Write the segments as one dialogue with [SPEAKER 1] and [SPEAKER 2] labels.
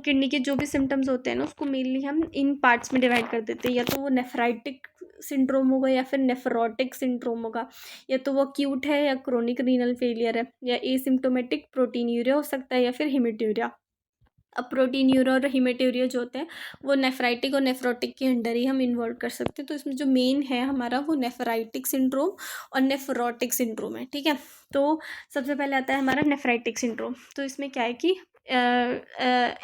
[SPEAKER 1] Kidney के जो भी सिम्टम्स होते हैं ना उसको मेनली हम इन पार्ट्स में डिवाइड कर देते हैं, या तो वो नेफ्राइटिक सिंड्रोम होगा या फिर नेफ्रोटिक सिंड्रोम होगा, या तो वो एक्यूट है या क्रोनिक रीनल फेलियर है, या एसिम्प्टोमेटिक प्रोटीनयूरिया हो सकता है, या फिर हिमेट्यूरिया। अब प्रोटीनयूरिया और हिमेट्यूरिया जो होते हैं वो नेफ्राइटिक और नेफ्रोटिक के अंडर ही हम इन्वॉल्व कर सकते हैं। तो इसमें जो मेन है हमारा वो नेफ्राइटिक सिंड्रोम और नेफ्रोटिक सिंड्रोम है, ठीक है। तो सबसे पहले आता है हमारा नेफ्राइटिक सिंड्रोम। तो इसमें क्या है कि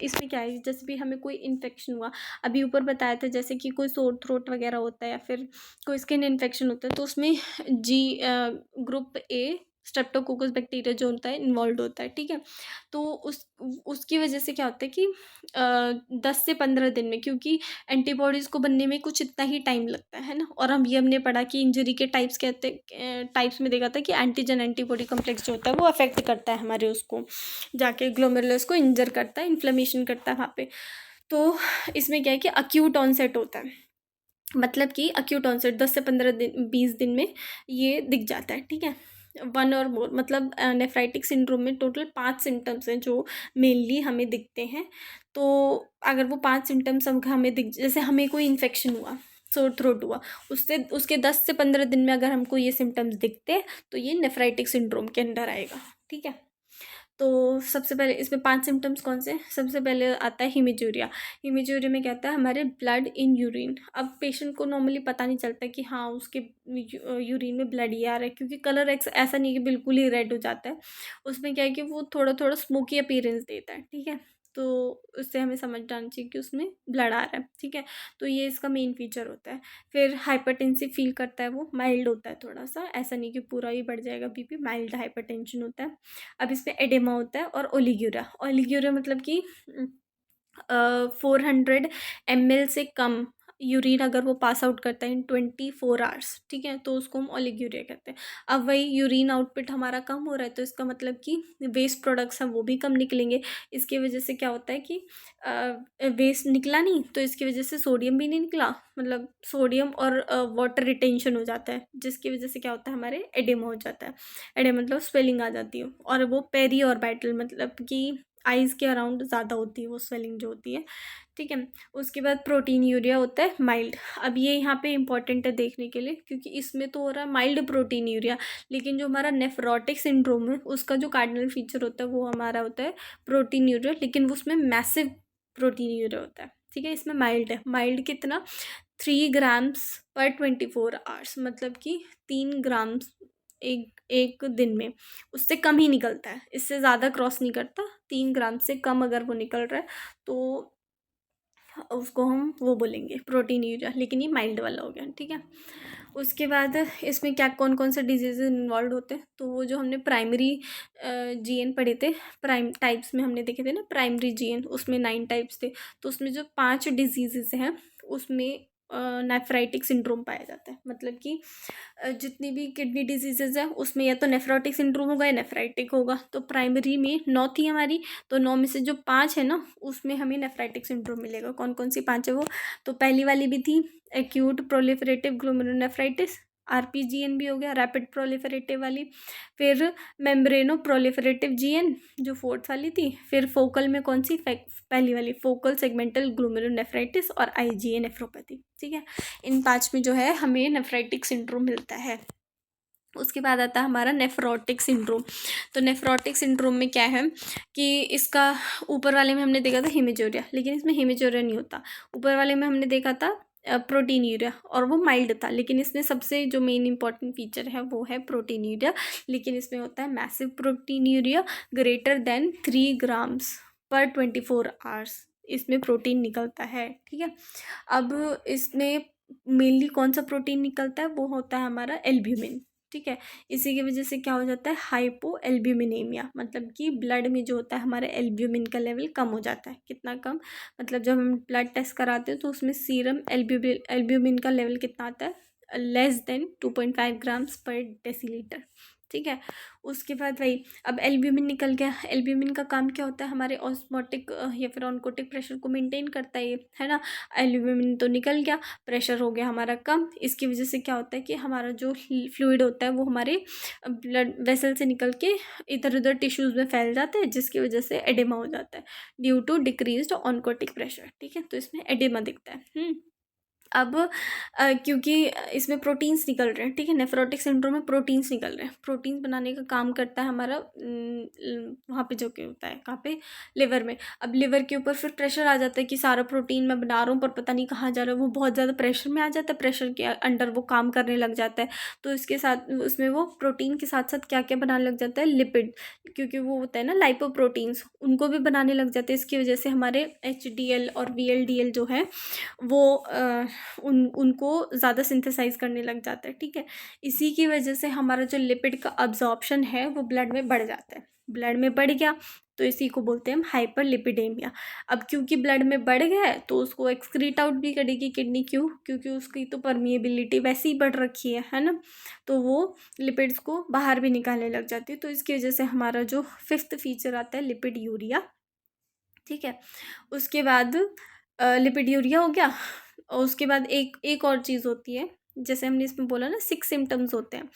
[SPEAKER 1] इसमें क्या है, जैसे भी हमें कोई इन्फेक्शन हुआ, अभी ऊपर बताया था जैसे कि कोई सोर थ्रोट वगैरह होता है या फिर कोई स्किन इन्फेक्शन होता है, तो उसमें ग्रुप ए स्ट्रेप्टोकोकस बैक्टीरिया जो होता है इन्वॉल्व होता है, ठीक है। तो उसकी वजह से क्या होता है कि 10 से 15 दिन में, क्योंकि एंटीबॉडीज़ को बनने में कुछ इतना ही टाइम लगता है ना। और हम ये हमने पढ़ा कि इंजरी के टाइप्स कहते टाइप्स में देखा था कि एंटीजन एंटीबॉडी कम्प्लेक्स जो होता है वो अफेक्ट करता है हमारे उसको, जाके ग्लोमेरुलस को इंजर करता है, इन्फ्लेमेशन करता है वहाँ पे। तो इसमें क्या है कि अक्यूट ऑनसेट होता है, मतलब कि अक्यूट ऑनसेट 10 से 15 दिन 20 दिन में ये दिख जाता है, ठीक है। 1 और मोर, मतलब नेफ्राइटिक सिंड्रोम में टोटल 5 सिम्टम्स हैं जो मेनली हमें दिखते हैं। तो अगर वो 5 सिम्टम्स हमें जैसे हमें कोई इन्फेक्शन हुआ, सोर थ्रोट हुआ, उससे उसके 10 से 15 दिन में अगर हमको ये सिम्टम्स दिखते हैं तो ये नेफ्राइटिक सिंड्रोम के अंडर आएगा, ठीक है। तो सबसे पहले इसमें 5 सिम्टम्स कौन से, सबसे पहले आता है हिमेजूरिया। हिमेजूरिया में क्या होता है, हमारे ब्लड इन यूरिन। अब पेशेंट को नॉर्मली पता नहीं चलता कि हाँ उसके यूरिन में ब्लड ही आ रहा है, क्योंकि कलर ऐसा नहीं कि बिल्कुल ही रेड हो जाता है। उसमें क्या है कि वो थोड़ा थोड़ा स्मोकी अपीयरेंस देता है, ठीक है। तो उससे हमें समझ जाना चाहिए कि उसमें ब्लड आ रहा है, ठीक है। तो ये इसका मेन फीचर होता है। फिर हाइपरटेंसिव फील करता है, वो माइल्ड होता है थोड़ा सा, ऐसा नहीं कि पूरा ही बढ़ जाएगा बीपी, माइल्ड हाइपरटेंशन होता है। अब इसमें एडेमा होता है और ओलिग्यूरा। ओलिग्यूरा मतलब कि 400 ml से कम यूरिन अगर वो पास आउट करता है इन 24 आवर्स, ठीक है, तो उसको हम ओलिग्यूरिया कहते हैं। अब वही यूरिन आउटपुट हमारा कम हो रहा है तो इसका मतलब कि वेस्ट प्रोडक्ट्स हैं वो भी कम निकलेंगे। इसकी वजह से क्या होता है कि वेस्ट निकला नहीं तो इसकी वजह से सोडियम भी नहीं निकला, मतलब सोडियम और वाटर रिटेंशन हो जाता है, जिसकी वजह से क्या होता है हमारे एडेमा हो जाता है। एडेमा मतलब स्वेलिंग आ जाती है, और वो पेरी ऑर्बिटल मतलब कि आइज़ के अराउंड ज़्यादा होती है वो स्वेलिंग जो होती है, ठीक है। उसके बाद प्रोटीन यूरिया होता है माइल्ड। अब ये यहाँ पे इंपॉर्टेंट है देखने के लिए, क्योंकि इसमें तो हो रहा है माइल्ड प्रोटीन यूरिया, लेकिन जो हमारा नेफ्रोटिक सिंड्रोम है उसका जो कार्डिनल फीचर होता है वो हमारा होता है प्रोटीन यूरिया, लेकिन उसमें मैसिव प्रोटीन यूरिया होता है, ठीक है। इसमें माइल्ड है, माइल्ड कितना 3 grams/24 hours, मतलब कि 3 ग्राम्स एक दिन में, उससे कम ही निकलता है, इससे ज़्यादा क्रॉस नहीं करता। 3 ग्राम से कम अगर वो निकल रहा है तो उसको हम वो बोलेंगे प्रोटीन यूरिया, लेकिन ये माइल्ड वाला हो गया, ठीक है। उसके बाद इसमें क्या कौन कौन से डिजीज़ इन्वॉल्व होते हैं, तो वो जो हमने प्राइमरी जीएन पढ़े थे, प्राइम टाइप्स में हमने देखे थे ना प्राइमरी जीएन, उसमें 9 टाइप्स थे। तो उसमें जो 5 डिजीज़ हैं उसमें नेफ्राइटिक सिंड्रोम पाया जाता है, मतलब कि जितनी भी किडनी डिजीजेज है उसमें या तो नेफ्रोटिक सिंड्रोम होगा या नेफ्राइटिक होगा। तो प्राइमरी में 9 थी हमारी, तो 9 में से जो 5 है ना उसमें हमें नेफ्राइटिक सिंड्रोम मिलेगा। कौन कौन सी 5 है वो, तो पहली वाली भी थी एक्यूट प्रोलिफरेटिव ग्लोमेरुलोनेफ्राइटिस, आरपीजीएन भी हो गया, रैपिड प्रोलिफरेटिव वाली। फिर मेम्ब्रेनो प्रोलिफरेटिव जीएन जो 4th वाली थी। फिर फोकल में कौन सी, पहली वाली फोकल सेगमेंटल ग्लोमेरुलोनेफ्राइटिस और आईजीए नेफ्रोपैथी, ठीक है। इन 5 में जो है हमें नेफ्राइटिक सिंड्रोम मिलता है। उसके बाद आता है हमारा नेफ्रोटिक सिंड्रोम। तो नेफ्रोटिक सिंड्रोम में क्या है कि इसका ऊपर वाले में हमने देखा था हिमेजोरिया, लेकिन इसमें हिमेजोरिया नहीं होता। ऊपर वाले में हमने देखा था प्रोटीन यूरिया और वो माइल्ड था, लेकिन इसमें सबसे जो मेन इंपॉर्टेंट फीचर है वो है प्रोटीन यूरिया, लेकिन इसमें होता है massive protein urea greater than 3 grams/24 hours, इसमें प्रोटीन निकलता है, ठीक है। अब इसमें मेनली कौन सा प्रोटीन निकलता है, वो होता है हमारा एल्ब्यूमिन, ठीक है। इसी की वजह से क्या हो जाता है हाइपो एल्ब्यूमिनेमिया, मतलब कि ब्लड में जो होता है हमारे एल्ब्यूमिन का लेवल कम हो जाता है। कितना कम, मतलब जब हम ब्लड टेस्ट कराते हैं तो उसमें सीरम एल्ब्यूमिन का लेवल कितना आता है, लेस देन 2.5 grams/dL, ठीक है। उसके बाद वही, अब एल्ब्यूमिन निकल गया। एल्ब्यूमिन का काम क्या होता है, हमारे ऑस्मोटिक या फिर ऑनकोटिक प्रेशर को मेंटेन करता है ये, है ना। एल्ब्यूमिन तो निकल गया, प्रेशर हो गया हमारा कम। इसकी वजह से क्या होता है कि हमारा जो फ्लूइड होता है वो हमारे ब्लड वेसल से निकल के इधर उधर टिश्यूज़ में फैल जाता है, जिसकी वजह से एडेमा हो जाता है due to decreased oncotic pressure. ठीक है, तो इसमें एडेमा दिखता है। अब क्योंकि इसमें प्रोटीन्स निकल रहे हैं, ठीक है, नेफ्रोटिक सिंड्रोम में प्रोटीन्स निकल रहे हैं। प्रोटीन्स बनाने का काम करता है हमारा वहाँ पे जो कि होता है, कहाँ पे, लिवर में। अब लिवर के ऊपर फिर प्रेशर आ जाता है कि सारा प्रोटीन मैं बना रहा हूँ पर पता नहीं कहाँ जा रहा है, वो बहुत ज़्यादा प्रेशर में आ जाता है, प्रेशर के अंडर वो काम करने लग जाता है। तो इसके साथ उसमें वो प्रोटीन के साथ साथ क्या क्या बनाने लग जाता है, लिपिड, क्योंकि वो होता है ना लाइपोप्रोटीन्स, उनको भी बनाने लग जाते हैं। इसकी वजह से हमारे HDL और VLDL जो है वो उनको ज़्यादा सिंथेसाइज करने लग जाता है। ठीक है, इसी की वजह से हमारा जो लिपिड का अब्जॉर्प्शन है वो ब्लड में बढ़ जाता है। ब्लड में बढ़ गया तो इसी को बोलते हैं हम हाइपरलिपिडेमिया। अब क्योंकि ब्लड में बढ़ गया है तो उसको एक्सक्रीट आउट भी करेगी किडनी, क्योंकि उसकी तो परमिएबिलिटी वैसे ही बढ़ रखी है ना, तो वो लिपिड्स को बाहर भी निकालने लग जाती है। तो इसकी वजह से हमारा जो 5th फीचर आता है लिपिड यूरिया। ठीक है, उसके बाद लिपिड यूरिया हो गया। और उसके बाद एक और चीज़ होती है, जैसे हमने इसमें बोला ना 6 सिम्टम्स होते हैं,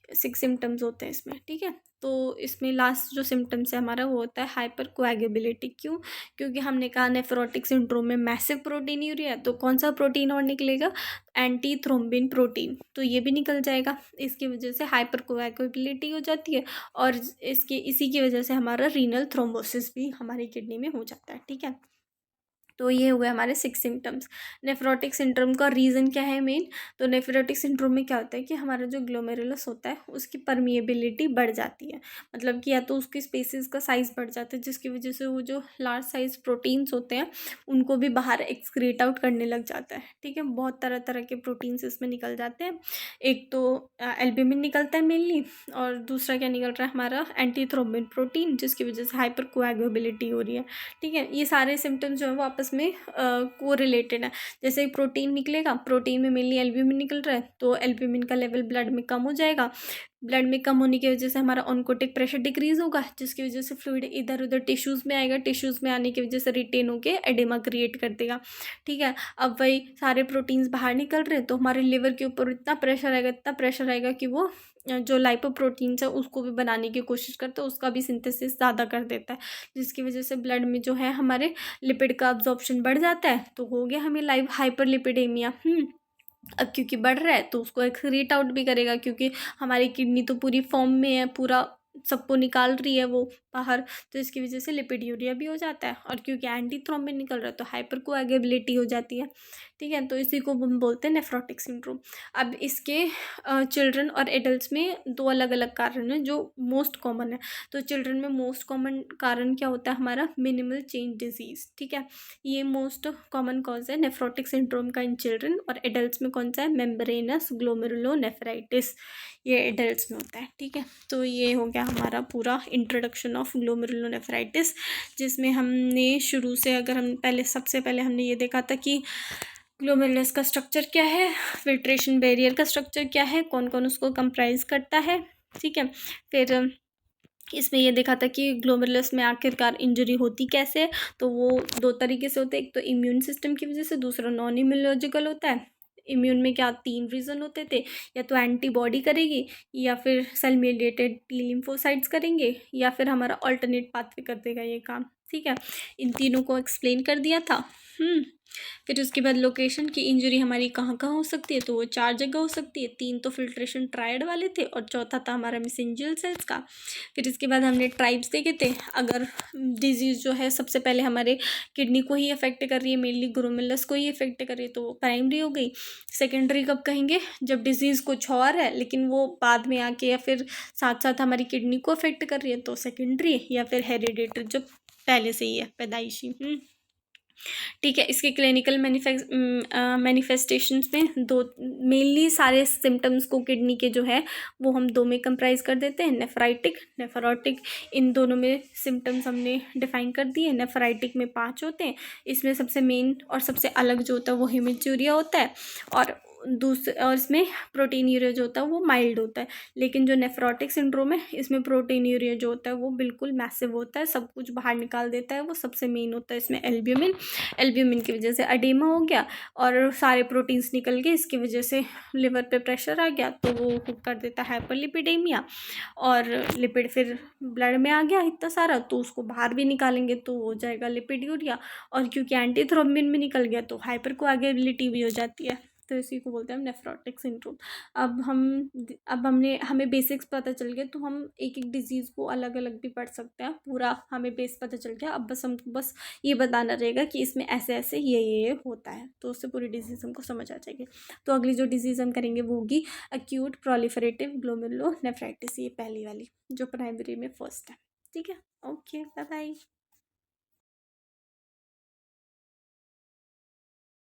[SPEAKER 1] 6 सिम्टम्स होते हैं इसमें। ठीक है, तो इसमें लास्ट जो सिम्टम्स है हमारा वो होता है हाइपर कोएगुलेबिलिटी। क्योंकि हमने कहा नेफ्रोटिक सिंड्रोम में मैसिव प्रोटीन यूरिया है, तो कौन सा प्रोटीन और निकलेगा, एंटी थ्रोम्बिन प्रोटीन, तो ये भी निकल जाएगा। इसकी वजह से हाइपर कोएगुलेबिलिटी हो जाती है और इसी की वजह से हमारा रीनल थ्रोम्बोसिस भी हमारी किडनी में हो जाता है। ठीक है, तो ये हुए हमारे 6 सिम्टम्स। नेफ्रोटिक सिंड्रोम का रीज़न क्या है मेन, तो नेफ्रोटिक सिंड्रोम में क्या होता है कि हमारा जो ग्लोमेरुलस होता है उसकी परमिएबिलिटी बढ़ जाती है, मतलब कि या तो उसकी स्पेसिस का साइज़ बढ़ जाता है, जिसकी वजह से वो जो लार्ज साइज प्रोटीन्स होते हैं उनको भी बाहर एक्सक्रीट आउट करने लग जाता है। ठीक है, बहुत तरह तरह के प्रोटीन्स इसमें निकल जाते हैं। एक तो एल्ब्यूमिन निकलता है मेनली, और दूसरा क्या निकल रहा है हमारा एंटी थ्रोम्बिन प्रोटीन, जिसकी वजह से हाइपर कोएगुलेबिलिटी हो रही है। ठीक है, ये सारे सिम्टम्स जो है वो आपस में को रिलेटेड है। जैसे प्रोटीन निकलेगा, प्रोटीन में मेनली एल्ब्यूमिन निकल रहा है, तो एल्ब्यूमिन का लेवल ब्लड में कम हो जाएगा। ब्लड में कम होने की वजह से हमारा ऑनकोटिक प्रेशर डिक्रीज होगा, जिसकी वजह से फ्लूइड इधर उधर टिश्यूज़ में आएगा, टिश्यूज़ में आने की वजह से रिटेन होकर एडेमा क्रिएट कर देगा। ठीक है, अब वही सारे प्रोटीन्स बाहर निकल रहे हैं तो हमारे लिवर के ऊपर इतना प्रेशर आएगा कि वो जो लाइपोप्रोटीन्स है उसको भी बनाने की कोशिश करता है, उसका भी सिंथेसिस ज़्यादा कर देता है, जिसकी वजह से ब्लड में जो है हमारे लिपिड का अब्जॉर्प्शन बढ़ जाता है, तो हो गया हमें हाइपरलिपिडेमिया। अब क्योंकि बढ़ रहा है तो उसको एक्सक्रीट आउट भी करेगा, क्योंकि हमारी किडनी तो पूरी फॉर्म में है, पूरा सबको निकाल रही है वो बाहर, तो इसकी वजह से लिपिड यूरिया भी हो जाता है। और क्योंकि एंटी थ्रोम्बिन निकल रहा है तो हाइपर कोएगुलेबिलिटी हो जाती है। ठीक है, तो इसी को हम बोलते हैं नेफ्रोटिक सिंड्रोम। अब इसके चिल्ड्रन और एडल्ट्स में 2 अलग अलग कारण हैं जो मोस्ट कॉमन है। तो चिल्ड्रन में मोस्ट कॉमन कारण क्या होता है हमारा, मिनिमल चेंज डिजीज़। ठीक है, ये मोस्ट कॉमन कॉज है नेफ्रोटिक सिंड्रोम का इन चिल्ड्रन। और एडल्ट्स में कौन सा है, मेम्ब्रेनस ग्लोमेरुलोनेफ्राइटिस, ये एडल्ट्स में होता है। ठीक है, तो ये हो गया हमारा पूरा इंट्रोडक्शन ऑफ ग्लोमेरुलोनेफ्राइटिस, जिसमें हमने शुरू से अगर हम सबसे पहले हमने ये देखा था कि ग्लोमेरुलस का स्ट्रक्चर क्या है, फिल्ट्रेशन बैरियर का स्ट्रक्चर क्या है, कौन कौन उसको कंप्राइज करता है। ठीक है, फिर इसमें ये देखा था कि ग्लोमेरुलस में आखिरकार इंजरी होती कैसे है, तो वो 2 तरीके से होते हैं, एक तो इम्यून सिस्टम की वजह से, दूसरा नॉन इम्यूनोलॉजिकल होता है। इम्यून में क्या 3 रीज़न होते थे, या तो एंटीबॉडी करेगी, या फिर सेल मेडिएटेड टी लिम्फोसाइट्स करेंगे, या फिर हमारा अल्टरनेट पाथवे कर देगा ये काम। ठीक है, इन तीनों को एक्सप्लेन कर दिया था। फिर उसके बाद लोकेशन की इंजरी हमारी कहाँ कहाँ हो सकती है, तो वो 4 जगह हो सकती है। 3 तो फिल्ट्रेशन ट्रायड वाले थे और चौथा था हमारा मेसेंजियल सेल्स का। फिर इसके बाद हमने ट्राइब्स देखे थे। अगर डिजीज़ जो है सबसे पहले हमारे किडनी को ही अफेक्ट कर रही है, मेनली ग्लोमेरुलस को ही अफेक्ट कर रही है, तो वो प्राइमरी हो गई। सेकेंडरी कब कहेंगे, जब डिजीज़ कुछ और है लेकिन वो बाद में आके या फिर साथ साथ हमारी किडनी को अफेक्ट कर रही है, तो सेकेंडरी। या फिर हेरिडेटरी, जो पहले से ही है, पैदाइशी। ठीक है, इसके क्लिनिकल मैनिफेस्टेशंस में 2 मेनली सारे सिम्टम्स को किडनी के जो है वो हम 2 में कंप्राइज कर देते हैं, नेफ्राइटिक, नेफ्रोटिक। इन दोनों में सिम्टम्स हमने डिफाइन कर दिए। नेफ्राइटिक में 5 होते हैं, इसमें सबसे मेन और सबसे अलग जो होता है वो हेमेटूरिया होता है, और और इसमें प्रोटीनूरिया जो होता है वो माइल्ड होता है। लेकिन जो नेफ्रोटिक सिंड्रोम है इसमें प्रोटीनूरिया जो होता है वो बिल्कुल मैसिव होता है, सब कुछ बाहर निकाल देता है। वो सबसे मेन होता है इसमें एल्ब्यूमिन। एल्ब्यूमिन की वजह से अडेमा हो गया और सारे प्रोटीन्स निकल गए, इसकी वजह से लिवर पे प्रेशर आ गया तो वो कर देता है हाइपरलिपिडेमिया। और लिपिड फिर ब्लड में आ गया इतना सारा तो उसको बाहर भी निकालेंगे तो हो जाएगा लिपिड्यूरिया। और क्योंकि एंटी थ्रोम्बिन भी निकल गया तो हाइपर कोएगुलेबिलिटी भी हो जाती है। तो इसी को बोलते हैं हम नेफ्रोटिक सिंड्रोम। अब हमें बेसिक्स पता चल गए तो हम एक एक डिजीज़ को अलग अलग भी पढ़ सकते हैं। पूरा हमें बेस पता चल गया, अब बस हमको बस ये बताना रहेगा कि इसमें ऐसे ऐसे ये होता है, तो उससे पूरी डिजीज़ हमको समझ आ जाएगी। तो अगली जो डिजीज़ हम करेंगे वो होगी एक्यूट प्रोलिफरेटिव ग्लोमेरुलोनेफ्राइटिस, ये पहली वाली जो प्राइमरी में फर्स्ट है। ठीक है, ओके, बाय बाय।